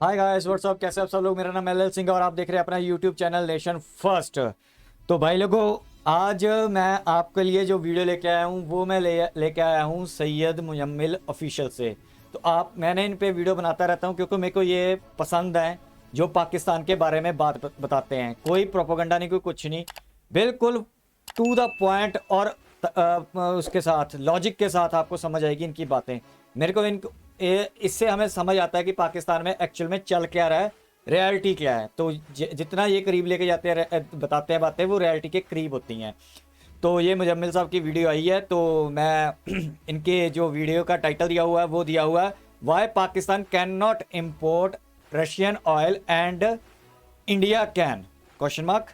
Hi guys what's up, कैसे आप सब लोग। मेरा नाम एल सिंह है और आप देख रहे हैं अपना यूट्यूब चैनल नेशन फर्स्ट। तो भाई लोगों, आज मैं आपके लिए जो वीडियो लेके आया हूँ वो मैं लेके आया हूँ सैयद मुजम्मिल ऑफिशियल से। तो मैंने इन पे वीडियो बनाता रहता हूँ क्योंकि मेरे को ये पसंद है जो पाकिस्तान के बारे में बात बताते हैं। कोई प्रोपोगंडा नहीं, कोई कुछ नहीं, बिल्कुल टू द पॉइंट और उसके साथ लॉजिक के साथ आपको समझ आएगी इनकी बातें। मेरे को इससे हमें समझ आता है कि पाकिस्तान में एक्चुअल में चल क्या रहा है, रियलिटी क्या है। तो जितना ये करीब लेके जाते हैं, बताते हैं बातें, वो रियलिटी के करीब होती हैं। तो ये मुजम्मिल साहब की वीडियो आई है, तो मैं इनके जो वीडियो का टाइटल दिया हुआ है वो दिया हुआ है, why Pakistan can not import Russian oil and India can, question mark.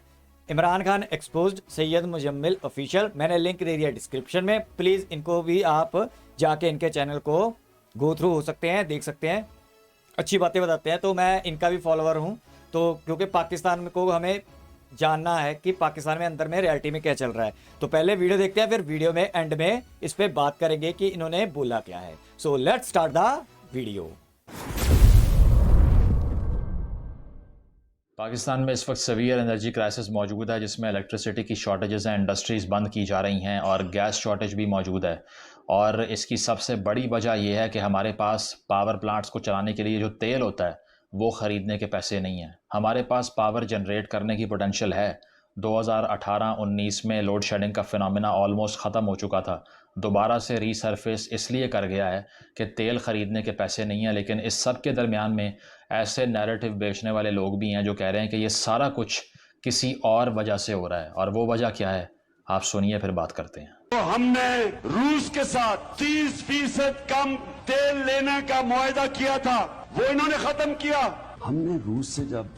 Imran Khan exposed, Syed Muzammil official. मैंने लिंक दे दिया डिस्क्रिप्शन में, प्लीज़ इनको भी आप जाके इनके चैनल को गो थ्रू हो सकते हैं, देख सकते हैं, अच्छी बातें बताते हैं। तो मैं इनका भी फॉलोअर हूँ। तो क्योंकि पाकिस्तान में को हमें जानना है कि पाकिस्तान में अंदर में रियलिटी में क्या चल रहा है। तो पहले वीडियो देखते हैं, फिर वीडियो में एंड में इस पर बात करेंगे कि इन्होंने बोला क्या है। So let's start the video. Pakistan में इस वक्त सवियर एनर्जी क्राइसिस मौजूद है, जिसमें इलेक्ट्रिसिटी की शॉर्टेजेस हैं, इंडस्ट्रीज़ बंद की जा रही हैं और गैस शॉर्टेज भी मौजूद है। और इसकी सबसे बड़ी वजह यह है कि हमारे पास पावर प्लांट्स को चलाने के लिए जो तेल होता है वो ख़रीदने के पैसे नहीं हैं। हमारे पास पावर जनरेट करने की पोटेंशियल है। 2018-19 में लोड शेडिंग का फिनोमेना ऑलमोस्ट ख़त्म हो चुका था, दोबारा से रीसरफेस इसलिए कर गया है कि तेल ख़रीदने के पैसे नहीं हैं। लेकिन इस सब के दरमियान में ऐसे नैरेटिव बेचने वाले लोग भी हैं जो कह रहे हैं कि ये सारा कुछ किसी और वजह से हो रहा है। और वो वजह क्या है, आप सुनिए, फिर बात करते हैं। तो हमने रूस के साथ 30% कम तेल लेने का मुआहदा किया था, वो इन्होंने खत्म किया। हमने रूस से जब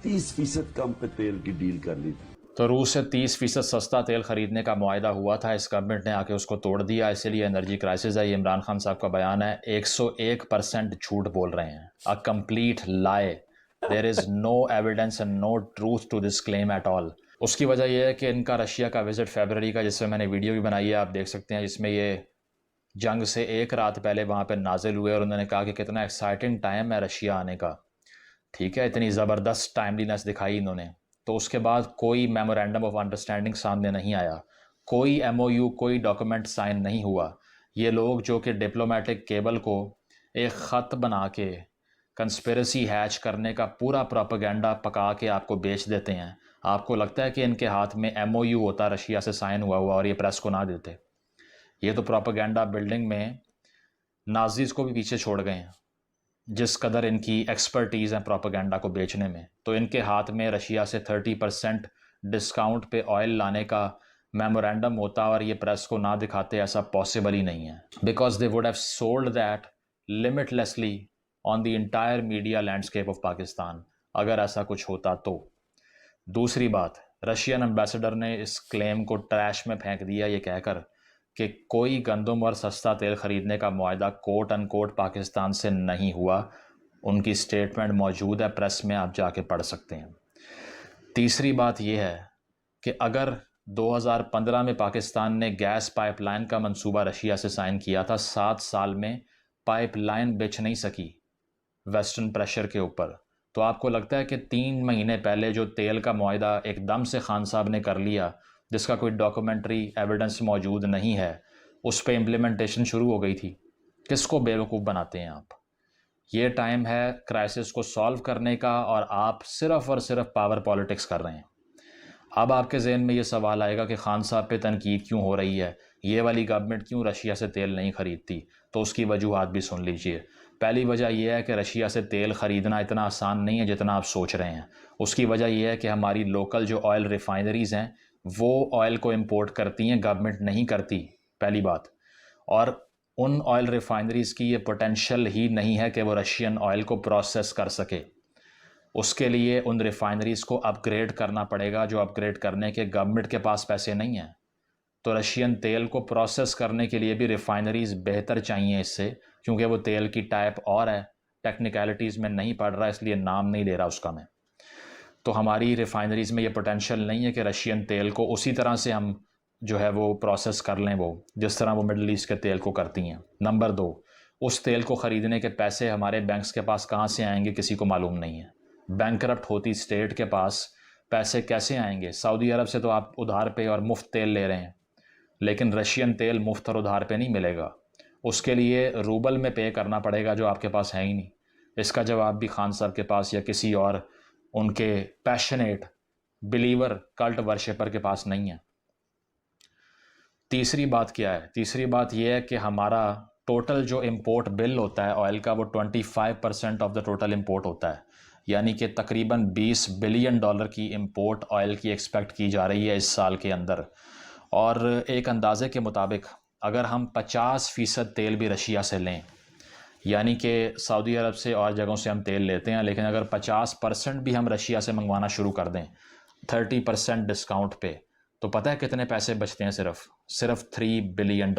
30% कम पे तेल की डील कर ली थी, तो रूस से 30% सस्ता तेल खरीदने का मुआहदा हुआ था, इस गवर्नमेंट ने आके उसको तोड़ दिया, इसीलिए एनर्जी क्राइसिस है। ये इमरान खान साहब का बयान है। 101% झूठ बोल रहे हैं, a complete lie. There is no evidence and no truth to this claim at all. उसकी वजह यह है कि इनका रशिया का विज़िट फरवरी का, जिसमें मैंने वीडियो भी बनाई है, आप देख सकते हैं, जिसमें ये जंग से एक रात पहले वहाँ पर नाजिल हुए और उन्होंने कहा कि कितना एक्साइटिंग टाइम है रशिया आने का। ठीक है, इतनी ज़बरदस्त टाइमलीनेस दिखाई इन्होंने। तो उसके बाद कोई मेमोरेंडम ऑफ अंडरस्टैंडिंग सामने नहीं आया, कोई एमओयू, कोई डॉक्यूमेंट साइन नहीं हुआ। ये लोग जो कि डिप्लोमेटिक केबल को एक ख़त बना के कंस्पिरेसी हैच करने का पूरा प्रोपेगेंडा पका के आपको बेच देते हैं। आपको लगता है कि इनके हाथ में एमओयू होता रशिया से साइन हुआ हुआ और ये प्रेस को ना देते। ये तो प्रोपेगेंडा बिल्डिंग में नाजीज़ को भी पीछे छोड़ गए हैं, जिस कदर इनकी एक्सपर्टीज़ है प्रोपेगेंडा को बेचने में। तो इनके हाथ में रशिया से 30% डिस्काउंट पे ऑयल लाने का मेमोरेंडम होता और ये प्रेस को ना दिखाते, ऐसा पॉसिबल ही नहीं है। Because they would have sold that limitlessly on the entire media landscape of Pakistan, अगर ऐसा कुछ होता तो। दूसरी बात, रशियन एम्बेसडर ने इस क्लेम को ट्रैश में फेंक दिया, ये कहकर कि कोई गंदम और सस्ता तेल ख़रीदने का मुआहदा कोट अनकोट पाकिस्तान से नहीं हुआ। उनकी स्टेटमेंट मौजूद है, प्रेस में आप जाके पढ़ सकते हैं। तीसरी बात यह है कि अगर 2015 में पाकिस्तान ने गैस पाइपलाइन का मंसूबा रशिया से साइन किया था, 7 साल में पाइपलाइन बिछ नहीं सकी वेस्टर्न प्रेशर के ऊपर। तो आपको लगता है कि 3 महीने पहले जो तेल का मुआहदा एकदम से खान साहब ने कर लिया, जिसका कोई डॉक्यूमेंट्री एविडेंस मौजूद नहीं है, उस पर इम्प्लीमेंटेशन शुरू हो गई थी? किसको बेवकूफ़ बनाते हैं आप? ये टाइम है क्राइसिस को सॉल्व करने का और आप सिर्फ़ और सिर्फ पावर पॉलिटिक्स कर रहे हैं। अब आपके जहन में ये सवाल आएगा कि खान साहब पे तनकीद क्यों हो रही है, ये वाली गवर्नमेंट क्यों रशिया से तेल नहीं ख़रीदती? तो उसकी वजूहात भी सुन लीजिए। पहली वजह यह है कि रशिया से तेल ख़रीदना इतना आसान नहीं है जितना आप सोच रहे हैं। उसकी वजह यह है कि हमारी लोकल जो ऑयल रिफाइनरीज़ हैं वो ऑयल को इम्पोर्ट करती हैं, गवर्नमेंट नहीं करती, पहली बात। और उन ऑयल रिफाइनरीज़ की ये पोटेंशियल ही नहीं है कि वो रशियन ऑयल को प्रोसेस कर सके। उसके लिए उन रिफाइनरीज़ को अपग्रेड करना पड़ेगा, जो अपग्रेड करने के गवर्नमेंट के पास पैसे नहीं हैं। तो रशियन तेल को प्रोसेस करने के लिए भी रिफाइनरीज़ बेहतर चाहिए इससे, क्योंकि वो तेल की टाइप और है, टेक्निकलिटीज़ में नहीं पढ़ रहा, इसलिए नाम नहीं ले रहा उसका मैं। तो हमारी रिफाइनरीज़ में ये पोटेंशियल नहीं है कि रशियन तेल को उसी तरह से हम जो है वो प्रोसेस कर लें, वो जिस तरह वो मिडल ईस्ट के तेल को करती हैं। नंबर 2, उस तेल को ख़रीदने के पैसे हमारे बैंक्स के पास कहाँ से आएंगे किसी को मालूम नहीं है। बैंकरप्ट होती स्टेट के पास पैसे कैसे आएंगे? सऊदी अरब से तो आप उधार पे और मुफ्त तेल ले रहे हैं, लेकिन रशियन तेल मुफ्त और उधार पे नहीं मिलेगा, उसके लिए रूबल में पे करना पड़ेगा जो आपके पास है ही नहीं। इसका जवाब भी खान साहब के पास या किसी और उनके पैशनेट बिलीवर कल्ट वर्शिपर के पास नहीं है। तीसरी बात क्या है? तीसरी बात यह है कि हमारा टोटल जो इंपोर्ट बिल होता है ऑयल का, वो 25% ऑफ द टोटल इंपोर्ट होता है, यानी कि तकरीबन $20 बिलियन की इंपोर्ट ऑयल की एक्सपेक्ट की जा रही है इस साल के अंदर। और एक अंदाजे के मुताबिक अगर हम 50% तेल भी रशिया से लें, यानी कि सऊदी अरब से और जगहों से हम तेल लेते हैं, लेकिन अगर 50% भी हम रशिया से मंगवाना शुरू कर दें 30% डिस्काउंट पे, तो पता है कितने पैसे बचते हैं? सिर्फ $3 बिलियन।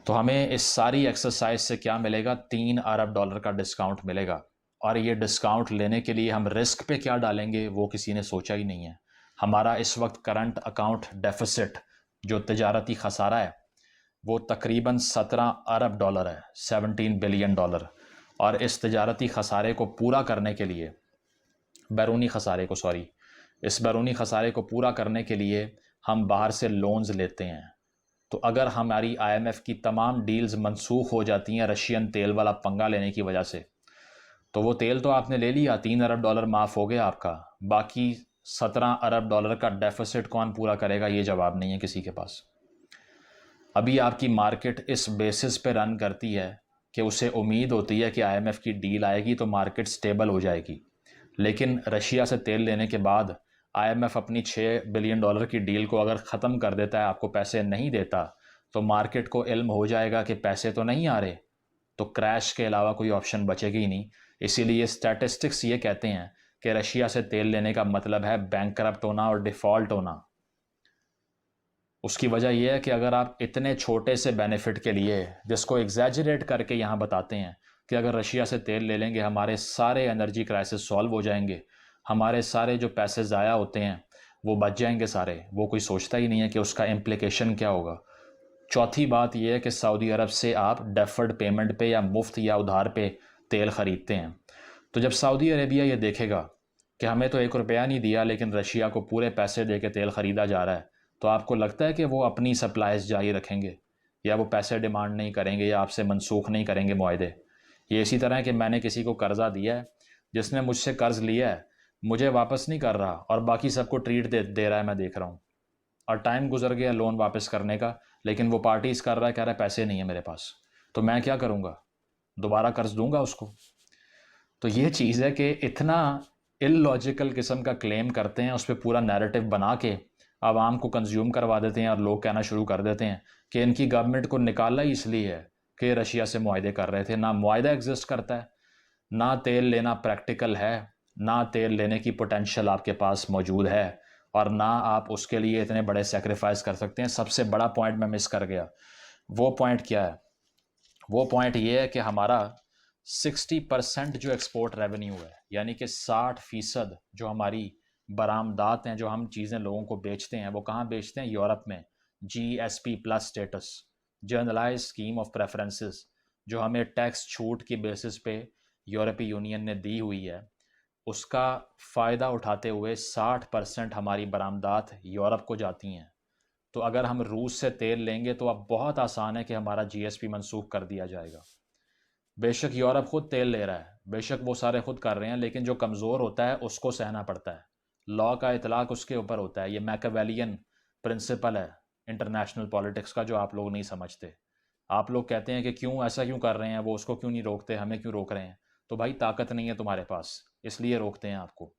तो हमें इस सारी एक्सरसाइज से क्या मिलेगा? $3 अरब का डिस्काउंट मिलेगा। और ये डिस्काउंट लेने के लिए हम रिस्क पे क्या डालेंगे वो किसी ने सोचा ही नहीं है। हमारा इस वक्त करंट अकाउंट डेफिसिट जो तजारती खसारा है वो तकरीबन $17 अरब है, $17 बिलियन। और इस तजारती खसारे को पूरा करने के लिए, बैरूनी खसारे को सॉरी इस बैरूनी खसारे को पूरा करने के लिए हम बाहर से लोन्स लेते हैं। तो अगर हमारी IMF की तमाम डील्स मनसूख हो जाती हैं रशियन तेल वाला पंगा लेने की वजह से, तो वो तेल तो आपने ले लिया, $3 अरब माफ़ हो गया आपका, बाकी $17 अरब का डेफिसिट कौन पूरा करेगा? ये जवाब नहीं है किसी के पास। अभी आपकी मार्केट इस बेसिस पे रन करती है कि उसे उम्मीद होती है कि IMF की डील आएगी तो मार्केट स्टेबल हो जाएगी, लेकिन रशिया से तेल लेने के बाद IMF अपनी $6 बिलियन की डील को अगर ख़त्म कर देता है, आपको पैसे नहीं देता, तो मार्केट को इल्म हो जाएगा कि पैसे तो नहीं आ रहे, तो क्रैश के अलावा कोई ऑप्शन बचेगी ही नहीं। इसीलिए स्टैटिस्टिक्स ये कहते हैं कि रशिया से तेल लेने का मतलब है बैंकरप्ट होना और डिफ़ॉल्ट होना। उसकी वजह यह है कि अगर आप इतने छोटे से बेनिफिट के लिए, जिसको एग्जैजरेट करके यहाँ बताते हैं कि अगर रशिया से तेल ले लेंगे हमारे सारे एनर्जी क्राइसिस सॉल्व हो जाएंगे, हमारे सारे जो पैसे ज़ाया होते हैं वो बच जाएंगे सारे, वो कोई सोचता ही नहीं है कि उसका इम्प्लिकेशन क्या होगा। चौथी बात यह है कि सऊदी अरब से आप डेफर्ड पेमेंट पे या मुफ्त या उधार पे तेल ख़रीदते हैं। तो जब सऊदी अरेबिया ये देखेगा कि हमें तो $1 नहीं दिया लेकिन रशिया को पूरे पैसे दे के तेल ख़रीदा जा रहा है, तो आपको लगता है कि वो अपनी सप्लाईज जारी रखेंगे या वो पैसे डिमांड नहीं करेंगे या आपसे मनसूख नहीं करेंगे मुआहदे? ये इसी तरह है कि मैंने किसी को कर्ज़ा दिया है, जिसने मुझसे कर्ज़ लिया है मुझे वापस नहीं कर रहा और बाकी सबको ट्रीट दे रहा है, मैं देख रहा हूँ, और टाइम गुजर गया लोन वापस करने का, लेकिन वो पार्टीज कर रहा है, कह रहा है पैसे नहीं है मेरे पास, तो मैं क्या करूँगा? दोबारा कर्ज दूंगा उसको? तो ये चीज़ है कि इतना इलॉजिकल किस्म का क्लेम करते हैं, उस पर पूरा नैरेटिव बना के आवाम को कंज्यूम करवा देते हैं और लोग कहना शुरू कर देते हैं कि इनकी गवर्नमेंट को निकाला ही इसलिए है कि रशिया से मुआहदे कर रहे थे। ना मुआहदा एग्जिस्ट करता है, ना तेल लेना प्रैक्टिकल है, ना तेल लेने की पोटेंशियल आपके पास मौजूद है, और ना आप उसके लिए इतने बड़े सेक्रीफाइस कर सकते हैं। सबसे बड़ा पॉइंट मैं मिस कर गया। वो पॉइंट क्या है? वो पॉइंट ये है कि हमारा 60% जो एक्सपोर्ट रेवेन्यू है, यानी कि 60% जो हमारी बरामदात हैं, जो हम चीज़ें लोगों को बेचते हैं, वो कहाँ बेचते हैं? यूरोप में। GSP+ status, generalise scheme of preferences, जो हमें टैक्स छूट की बेसिस पे यूरोपीय यूनियन ने दी हुई है, उसका फ़ायदा उठाते हुए 60% हमारी बरामदात यूरोप को जाती हैं। तो अगर हम रूस से तेल लेंगे तो अब बहुत आसान है कि हमारा GSP मनसूख कर दिया जाएगा। बेशक यूरोप खुद तेल ले रहा है, बेशक वो सारे खुद कर रहे हैं, लेकिन जो कमज़ोर होता है उसको सहना पड़ता है। लॉ का इतलाक़ उसके ऊपर होता है। ये मैकियावेलियन प्रिंसिपल है इंटरनेशनल पॉलिटिक्स का, जो आप लोग नहीं समझते। आप लोग कहते हैं कि क्यों ऐसा क्यों कर रहे हैं, वो उसको क्यों नहीं रोकते, हमें क्यों रोक रहे हैं? तो भाई ताकत नहीं है तुम्हारे पास, इसलिए रोकते हैं आपको।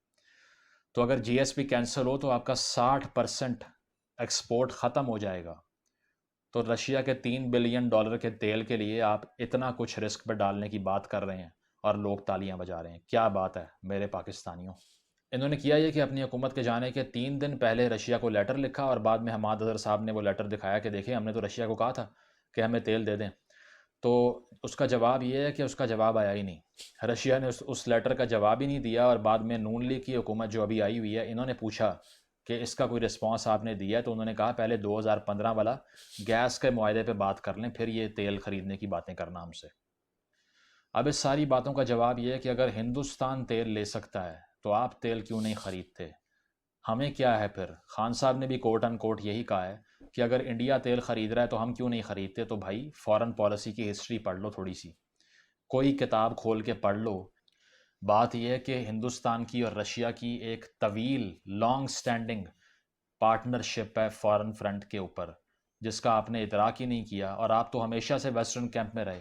तो अगर GSP कैंसिल हो तो आपका 60% एक्सपोर्ट ख़त्म हो जाएगा। तो रशिया के $3 बिलियन के तेल के लिए आप इतना कुछ रिस्क पर डालने की बात कर रहे हैं और लोग तालियां बजा रहे हैं। क्या बात है मेरे पाकिस्तानियों। इन्होंने किया ये कि अपनी हुकूमत के जाने के 3 दिन पहले रशिया को लेटर लिखा और बाद में हमाद अज़हर साहब ने वो लेटर दिखाया कि देखिए हमने तो रशिया को कहा था कि हमें तेल दे दें। तो उसका जवाब ये है कि उसका जवाब आया ही नहीं। रशिया ने उस लेटर का जवाब ही नहीं दिया। और बाद में नून लीग की हुकूमत जो अभी आई हुई है, इन्होंने पूछा कि इसका कोई रिस्पांस आपने दिया है, तो उन्होंने कहा पहले 2015 वाला गैस के मुआहदे पे बात कर लें, फिर ये तेल ख़रीदने की बातें करना हमसे। अब इस सारी बातों का जवाब ये है कि अगर हिंदुस्तान तेल ले सकता है तो आप तेल क्यों नहीं ख़रीदते? हमें क्या है फिर? खान साहब ने भी कोट अन कोट यही कहा है कि अगर इंडिया तेल ख़रीद रहा है तो हम क्यों नहीं ख़रीदते। तो भाई फॉरेन पॉलिसी की हिस्ट्री पढ़ लो थोड़ी सी, कोई किताब खोल के पढ़ लो। बात यह है कि हिंदुस्तान की और रशिया की एक तवील लॉन्ग स्टैंडिंग पार्टनरशिप है फॉरेन फ्रंट के ऊपर, जिसका आपने इतराक ही नहीं किया, और आप तो हमेशा से वेस्टर्न कैंप में रहे।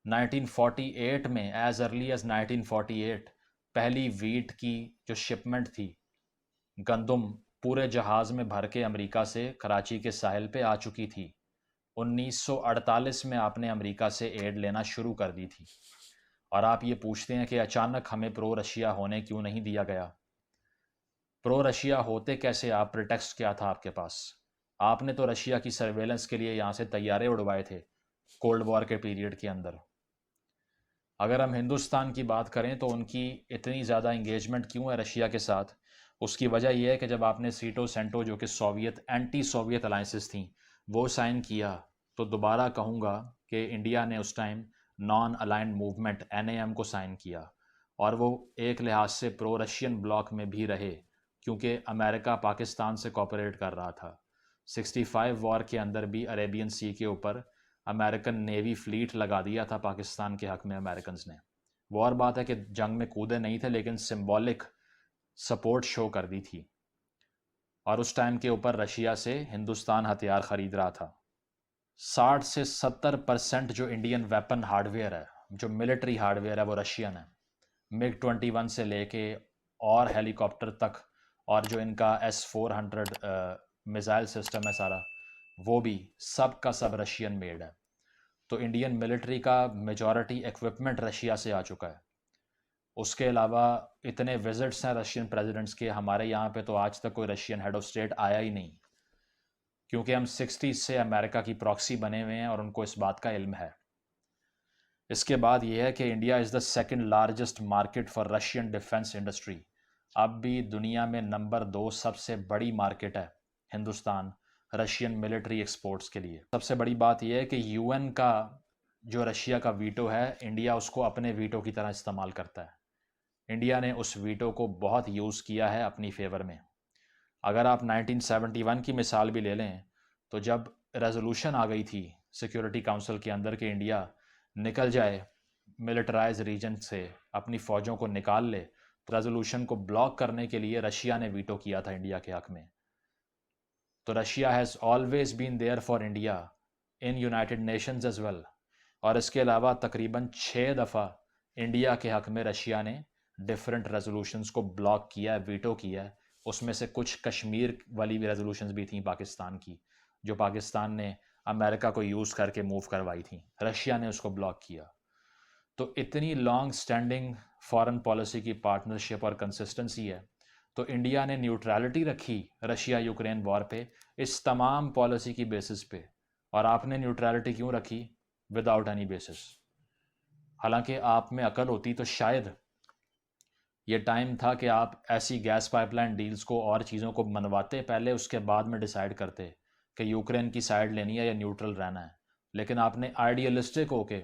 1948 में, एज अर्ली एज 1948, पहली वीट की जो शिपमेंट थी, गंदम, पूरे जहाज़ में भर के अमेरिका से कराची के साहिल पे आ चुकी थी। 1948 में आपने अमेरिका से एड लेना शुरू कर दी थी, और आप ये पूछते हैं कि अचानक हमें प्रो रशिया होने क्यों नहीं दिया गया। प्रो रशिया होते कैसे आप? प्रिटेक्स्ट क्या था आपके पास? आपने तो रशिया की सर्वेलेंस के लिए यहाँ से तैयारे उड़वाए थे कोल्ड वॉर के पीरियड के अंदर। अगर हम हिंदुस्तान की बात करें तो उनकी इतनी ज़्यादा इंगेजमेंट क्यों है रशिया के साथ? उसकी वजह यह है कि जब आपने सीटो सेंटो, जो कि सोवियत एंटी सोवियत अलाइंसेस थी, वो साइन किया, तो दोबारा कहूँगा कि इंडिया ने उस time non aligned movement NAM को साइन किया, और वो एक लिहाज से प्रो रशियन ब्लॉक में भी रहे, क्योंकि अमेरिका पाकिस्तान से कॉपरेट कर रहा था। 65 वॉर के अंदर भी अरेबियन सी के ऊपर अमेरिकन नेवी फ्लीट लगा दिया था पाकिस्तान के हक़ में अमेरिकन ने। वो और बात है कि जंग में कूदे नहीं थे, लेकिन सिंबॉलिक सपोर्ट शो कर दी थी, और उस टाइम के ऊपर रशिया से हिंदुस्तान हथियार ख़रीद रहा था। 60 से 70% जो इंडियन वेपन हार्डवेयर है, जो मिलिट्री हार्डवेयर है, वो रशियन है। MiG-21 से लेके और हेलीकॉप्टर तक, और जो इनका S-400 मिसाइल सिस्टम है सारा, वो भी सब का सब रशियन मेड है। तो इंडियन मिलिट्री का मेजॉरिटी इक्विपमेंट रशिया से आ चुका है। उसके अलावा इतने विजिट्स हैं रशियन प्रेसिडेंट्स के हमारे यहाँ पे, तो आज तक कोई रशियन हेड ऑफ स्टेट आया ही नहीं, क्योंकि हम 60s से अमेरिका की प्रॉक्सी बने हुए हैं और उनको इस बात का इल्म है। इसके बाद ये है कि India is the second largest market for Russian defence industry. अब भी दुनिया में नंबर 2 सबसे बड़ी मार्केट है हिंदुस्तान रशियन मिलिट्री एक्सपोर्ट्स के लिए। सबसे बड़ी बात यह है कि UN का जो रशिया का वीटो है, इंडिया उसको अपने वीटो की तरह इस्तेमाल करता है। इंडिया ने उस वीटो को बहुत यूज़ किया है अपनी फेवर में। अगर आप 1971 की मिसाल भी ले लें, तो जब रेजोल्यूशन आ गई थी सिक्योरिटी काउंसिल के अंदर कि इंडिया निकल जाए मिलिटराइज रीजन से, अपनी फ़ौजों को निकाल ले, तो रेजोल्यूशन को ब्लॉक करने के लिए रशिया ने वीटो किया था इंडिया के हक़ में। तो Russia has always been there for India in United Nations as well. और इसके अलावा तकरीबन 6 दफ़ा इंडिया के हक़ में रशिया ने डिफरेंट रेजोल्यूशंस को ब्लॉक किया है, वीटो किया है। उसमें से कुछ कश्मीर वाली भी रेजोल्यूशंस भी थी पाकिस्तान की, जो पाकिस्तान ने अमेरिका को यूज़ करके मूव करवाई थी, रशिया ने उसको ब्लॉक किया। तो इतनी लॉन्ग स्टैंडिंग फॉरेन पॉलिसी की पार्टनरशिप और कंसिस्टेंसी है, तो इंडिया ने न्यूट्रलिटी रखी रशिया यूक्रेन वॉर पे इस तमाम पॉलिसी की बेसिस पे। और आपने न्यूट्रलिटी क्यों रखी? Without any basis. हालांकि आप में अकल होती तो शायद ये टाइम था कि आप ऐसी गैस पाइपलाइन डील्स को और चीज़ों को मनवाते पहले, उसके बाद में डिसाइड करते कि यूक्रेन की साइड लेनी है या न्यूट्रल रहना है। लेकिन आपने आइडियलिस्टिक होके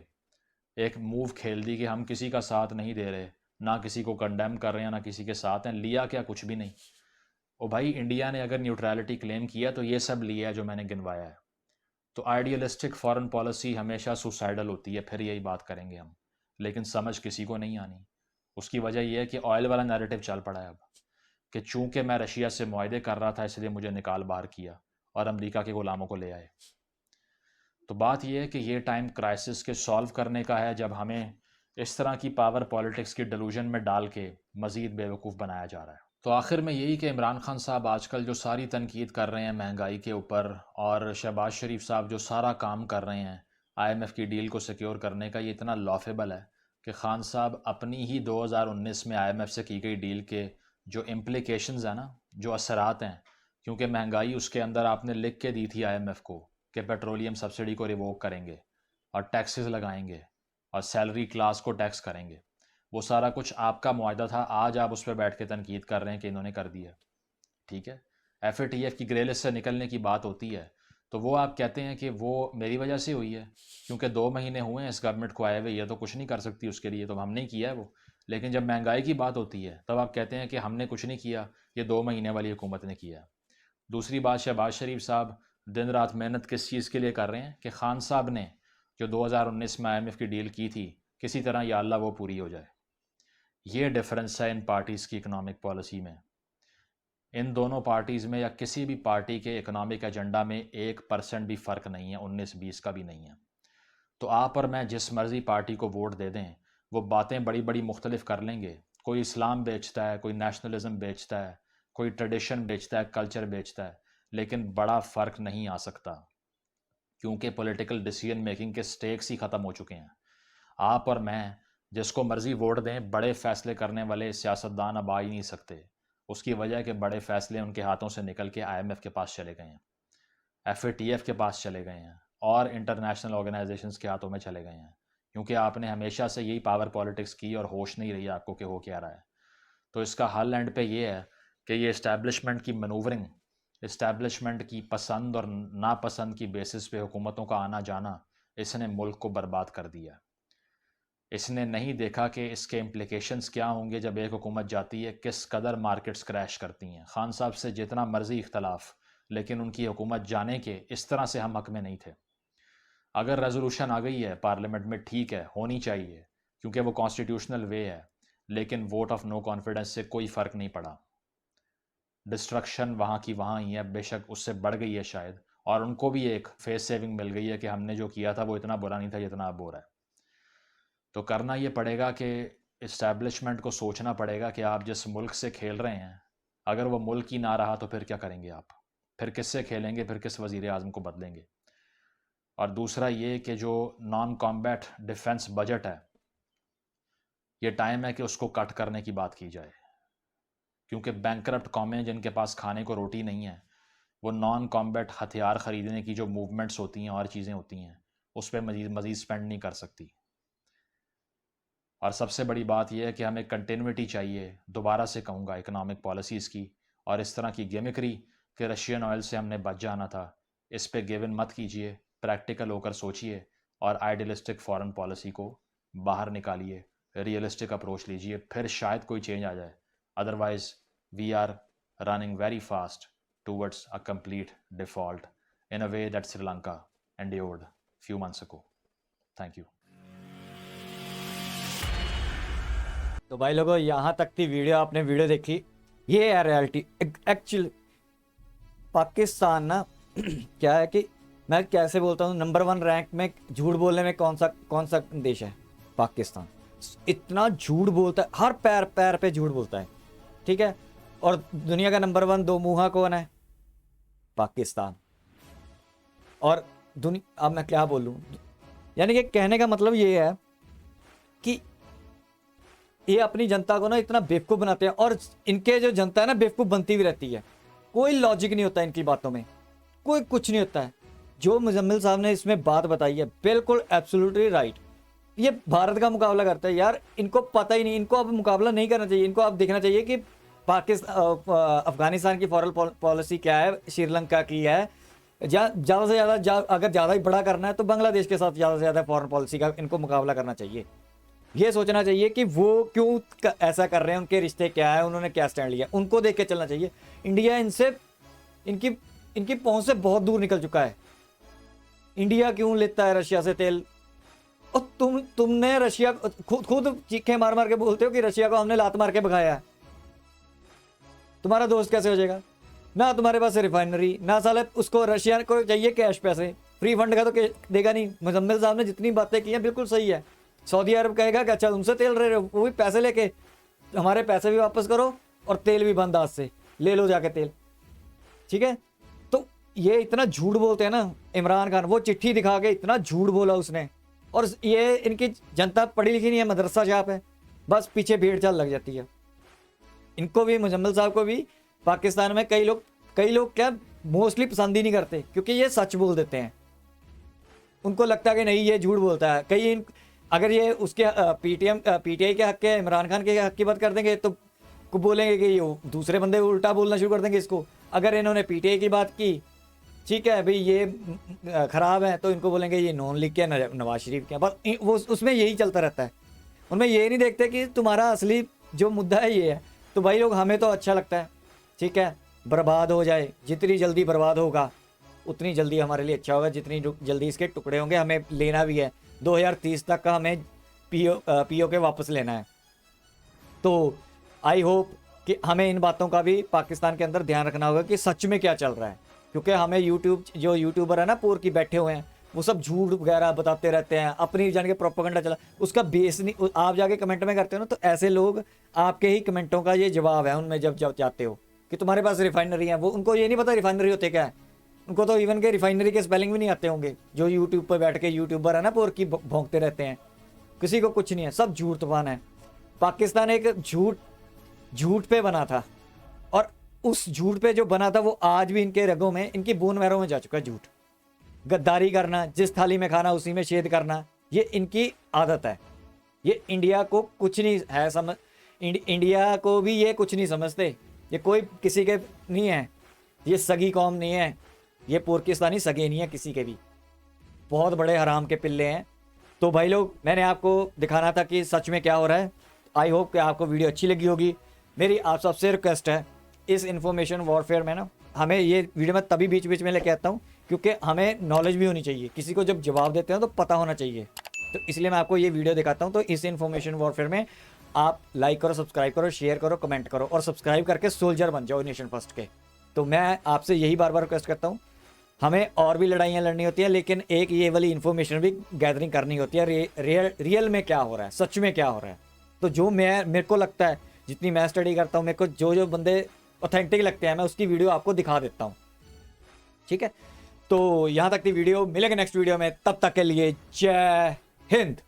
एक मूव खेल दी कि हम किसी का साथ नहीं दे रहे, ना किसी को कंडेम कर रहे हैं, ना किसी के साथ हैं। लिया क्या? कुछ भी नहीं। ओ भाई, इंडिया ने अगर न्यूट्रलिटी क्लेम किया तो ये सब लिया है जो मैंने गिनवाया है। तो आइडियलिस्टिक फॉरेन पॉलिसी हमेशा सुसाइडल होती है, फिर यही बात करेंगे हम, लेकिन समझ किसी को नहीं आनी। उसकी वजह यह है कि ऑयल वाला नैरेटिव चल पड़ा है अब, कि चूंकि मैं रशिया से मुआहदे कर रहा था इसलिए मुझे निकाल बाहर किया और अमेरिका के गुलामों को ले आए। तो बात यह है कि ये टाइम क्राइसिस के सॉल्व करने का है, जब हमें इस तरह की पावर पॉलिटिक्स की डिलूजन में डाल के मज़ीद बेवकूफ़ बनाया जा रहा है। तो आखिर में यही कि इमरान खान साहब आजकल जो सारी तनकीद कर रहे हैं महंगाई के ऊपर, और शहबाज शरीफ साहब जो सारा काम कर रहे हैं IMF की डील को सिक्योर करने का, ये इतना लॉफेबल है कि खान साहब अपनी ही 2019 में IMF से की गई डील के जो इम्प्लिकेशंस हैं ना, जो असरात हैं, क्योंकि महंगाई उसके अंदर आपने लिख के दी थी IMF को कि पेट्रोलियम सब्सिडी को रिवोक करेंगे और टैक्सेस लगाएंगे और सैलरी क्लास को टैक्स करेंगे। वो सारा कुछ आपका मुआहदा था, आज आप उस पर बैठ के तनकीद कर रहे हैं कि इन्होंने कर दिया। ठीक है, FATF की ग्रे लिस्ट से निकलने की बात होती है तो वो आप कहते हैं कि वो मेरी वजह से हुई है, क्योंकि 2 महीने हुए हैं इस गवर्नमेंट को आए हुए, ये तो कुछ नहीं कर सकती उसके लिए, तो हमने ही किया है वो। लेकिन जब महंगाई की बात होती है तब आप कहते हैं कि हमने कुछ नहीं किया, ये 2 महीने वाली हुकूमत ने किया। दूसरी बात, शहबाज शरीफ साहब दिन रात मेहनत किस चीज़ के लिए कर रहे हैं कि खान साहब ने जो 2019 में IMF की डील की थी किसी तरह या अल्लाह वो पूरी हो जाए। ये डिफरेंस है इन पार्टीज़ की इकनॉमिक पॉलिसी में। इन दोनों पार्टीज़ में या किसी भी पार्टी के इकनॉमिक एजेंडा में 1% भी फ़र्क नहीं है, 19-20 का भी नहीं है। तो आप और मैं जिस मर्ज़ी पार्टी को वोट दे दें, वो बातें बड़ी बड़ी मुख्तलिफ कर लेंगे। कोई इस्लाम बेचता है, कोई नेशनलिज्म बेचता है, कोई ट्रेडिशन बेचता है, कल्चर बेचता है, लेकिन बड़ा फ़र्क नहीं आ सकता, क्योंकि पॉलिटिकल डिसीजन मेकिंग के स्टेक्स ही ख़त्म हो चुके हैं। आप और मैं जिसको मर्ज़ी वोट दें, बड़े फ़ैसले करने वाले सियासतदान अब आ ही नहीं सकते। उसकी वजह के बड़े फ़ैसले उनके हाथों से निकल के IMF के पास चले गए हैं, FATF के पास चले गए हैं और इंटरनेशनल ऑर्गेनाइजेशंस के हाथों में चले गए हैं, क्योंकि आपने हमेशा से यही पावर पॉलिटिक्स की और होश नहीं रही आपको कि हो क्या रहा है। तो इसका हल एंड पे ये है कि ये इस्टेब्लिशमेंट की मनूवरिंग, इस्टेब्लिशमेंट की पसंद और नापसंद की बेसिस पे हुकूमतों का आना जाना, इसने मुल्क को बर्बाद कर दिया। इसने नहीं देखा कि इसके इम्प्लिकेशंस क्या होंगे जब एक हुकूमत जाती है, किस कदर मार्केट्स क्रैश करती हैं। खान साहब से जितना मर्ज़ी इख्तलाफ, लेकिन उनकी हुकूमत जाने के इस तरह से हम हक में नहीं थे। अगर रेजोल्यूशन आ गई है पार्लियामेंट में, ठीक है, होनी चाहिए, क्योंकि वो कॉन्स्टिट्यूशनल वे है, लेकिन वोट ऑफ नो कॉन्फिडेंस से कोई फ़र्क नहीं पड़ा। डिस्ट्रक्शन वहाँ की वहाँ ही है, बेशक उससे बढ़ गई है शायद, और उनको भी एक फेस सेविंग मिल गई है कि हमने जो किया था वो इतना बुरा नहीं था जितना अब हो रहा है। तो करना ये पड़ेगा कि इस्टेब्लिशमेंट को सोचना पड़ेगा कि आप जिस मुल्क से खेल रहे हैं, अगर वो मुल्क ही ना रहा तो फिर क्या करेंगे आप? फिर किससे खेलेंगे? फिर किस वज़ीर आज़म को बदलेंगे? और दूसरा ये कि जो नॉन कॉम्बैट डिफेंस बजट है, ये टाइम है कि उसको कट करने की बात की जाए, क्योंकि बैंकरप्ट कौमें जिनके पास खाने को रोटी नहीं है, वो नॉन कॉम्बैट हथियार ख़रीदने की जो मूवमेंट्स होती हैं और चीज़ें होती हैं, उस पर मज़ीद स्पेंड नहीं कर सकती। और सबसे बड़ी बात यह है कि हमें कंटिन्यूटी चाहिए, दोबारा से कहूँगा, इकनॉमिक पॉलिसीज़ की, और इस तरह की गिमिकरी कि रशियन ऑयल से हमने बच जाना था, इस पे गिवन मत कीजिए, प्रैक्टिकल होकर सोचिए और आइडियलिस्टिक फॉरेन पॉलिसी को बाहर निकालिए, रियलिस्टिक अप्रोच लीजिए, फिर शायद कोई चेंज आ जाए। Otherwise we are running very fast towards a complete default in a way that Sri Lanka endured few months ago. Thank you. तो भाई लोगों, यहाँ तक थी वीडियो, आपने वीडियो देखी, ये है रियलिटी। एक्चुअली पाकिस्तान ना क्या है कि मैं कैसे बोलता हूँ, नंबर 1 रैंक में झूठ बोलने में कौन सा देश है? पाकिस्तान। इतना झूठ बोलता है, हर पैर पैर पे झूठ बोलता है, ठीक है। और दुनिया का नंबर 1 दो मुँहा कौन है? पाकिस्तान। और दुनिया, अब मैं क्या बोलूँ, यानी कि कहने का मतलब ये है कि ये अपनी जनता को ना इतना बेवकूफ़ बनाते हैं, और इनके जो जनता है ना बेवकूफ़ बनती भी रहती है। कोई लॉजिक नहीं होता इनकी बातों में, कोई कुछ नहीं होता है। जो मुजम्मिल साहब ने इसमें बात बताई है बिल्कुल एब्सोल्युटली राइट। ये भारत का मुकाबला करता है यार, इनको पता ही नहीं, इनको अब मुकाबला नहीं करना चाहिए। इनको अब देखना चाहिए कि अफगानिस्तान की फॉरेन पॉलिसी क्या है, श्रीलंका की है, ज़्यादा से ज़्यादा अगर ज़्यादा ही बड़ा करना है तो बांग्लादेश के साथ ज़्यादा से ज़्यादा फॉरेन पॉलिसी का इनको मुकाबला करना चाहिए। ये सोचना चाहिए कि वो क्यों ऐसा कर रहे हैं, उनके रिश्ते क्या है, उन्होंने क्या स्टैंड लिया, उनको देख के चलना चाहिए। इंडिया इनसे इनकी पहुंच से बहुत दूर निकल चुका है। इंडिया क्यों लेता है रशिया से तेल? और तुमने रशिया खुद चीखे मार मार के बोलते हो कि रशिया को हमने लात मार के भगाया है। तुम्हारा दोस्त कैसे हो जाएगा? ना तुम्हारे पास रिफाइनरी, ना साले उसको रशिया को चाहिए कैश पैसे, फ्री फंड का तो देगा नहीं। मुजम्मिल साहब ने जितनी बातें की हैं बिल्कुल सही है। सऊदी अरब कहेगा कि अच्छा तुमसे तेल ले रहे हो, वो भी पैसे लेके, हमारे पैसे भी वापस करो और तेल भी बंद हाथ से ले लो जाके तेल, ठीक है। तो ये इतना झूठ बोलते हैं ना इमरान खान, वो चिट्ठी दिखा के इतना झूठ बोला उसने। और ये इनकी जनता पढ़ी लिखी नहीं है, मदरसा छाप है, बस पीछे भीड़ चाल लग जाती है। इनको भी, मुजम्मिल साहब को भी पाकिस्तान में कई लोग क्या मोस्टली पसंद ही नहीं करते, क्योंकि ये सच बोल देते हैं। उनको लगता है कि नहीं ये झूठ बोलता है। अगर ये उसके पीटीआई के हक के, इमरान खान के हक की बात कर देंगे तो को बोलेंगे कि ये दूसरे बंदे उल्टा बोलना शुरू कर देंगे इसको। अगर इन्होंने पीटीआई की बात की, ठीक है भाई ये ख़राब है, तो इनको बोलेंगे ये नॉन लीग के नवाज शरीफ के। बस वो उसमें यही चलता रहता है, उनमें ये नहीं देखते कि तुम्हारा असली जो मुद्दा है ये है। तो भाई लोग हमें तो अच्छा लगता है, ठीक है, बर्बाद हो जाए, जितनी जल्दी बर्बाद होगा उतनी जल्दी हमारे लिए अच्छा होगा, जितनी जल्दी इसके टुकड़े होंगे। हमें लेना भी है 2030 तक का, हमें पीओ के वापस लेना है। तो आई होप कि हमें इन बातों का भी पाकिस्तान के अंदर ध्यान रखना होगा कि सच में क्या चल रहा है, क्योंकि हमें जो यूट्यूबर है ना पोर की बैठे हुए हैं, वो सब झूठ वगैरह बताते रहते हैं, अपनी जान के प्रोपेगेंडा चला, उसका बेस नहीं। आप जाके कमेंट में करते हो ना, तो ऐसे लोग आपके ही कमेंटों का ये जवाब है उनमें जब जाते हो कि तुम्हारे पास रिफाइनरी है। वो उनको ये नहीं पता रिफाइनरी होते क्या है, उनको तो इवन के रिफाइनरी के स्पेलिंग भी नहीं आते होंगे। जो यूट्यूब पर बैठ के यूट्यूबर है ना पोर की भोंकते रहते हैं, किसी को कुछ नहीं है, सब झूठ तूफान है। पाकिस्तान एक झूठ पे बना था, और उस झूठ पे जो बना था वो आज भी इनके रगों में, इनकी बोन मैरों में जा चुका है। झूठ, गद्दारी करना, जिस थाली में खाना उसी में छेद करना, ये इनकी आदत है। ये इंडिया को कुछ नहीं है समझ, इंडिया को भी ये कुछ नहीं समझते। ये कोई किसी के नहीं है, ये सगी कौम नहीं है, ये पाकिस्तानी सगे नहीं है किसी के भी, बहुत बड़े हराम के पिल्ले हैं। तो भाई लोग, मैंने आपको दिखाना था कि सच में क्या हो रहा है। आई होप कि आपको वीडियो अच्छी लगी होगी। मेरी आप सबसे रिक्वेस्ट है, इस इन्फॉर्मेशन वॉरफेयर में ना, हमें ये वीडियो में तभी बीच बीच में लेके आता हूँ क्योंकि हमें नॉलेज भी होनी चाहिए। किसी को जब जवाब देते हैं तो पता होना चाहिए, तो इसलिए मैं आपको ये वीडियो दिखाता हूँ। तो इस इन्फॉर्मेशन वॉरफेयर में आप लाइक करो, सब्सक्राइब करो, शेयर करो, कमेंट करो, और सब्सक्राइब करके सोल्जर बन जाओ नेशन फर्स्ट के। तो मैं आपसे यही बार बार रिक्वेस्ट करता हूँ। हमें और भी लड़ाइयाँ लड़नी होती हैं, लेकिन एक ये वाली इन्फॉर्मेशन भी गैदरिंग करनी होती है, रियल में क्या हो रहा है, सच में क्या हो रहा है। तो जो मेरे को लगता है, जितनी मैं स्टडी करता हूँ, मेरे को जो बंदे ऑथेंटिक लगते हैं, मैं उसकी वीडियो आपको दिखा देता हूँ, ठीक है। तो यहाँ तक थी वीडियो, मिलेंगे नेक्स्ट वीडियो में, तब तक के लिए जय हिंद।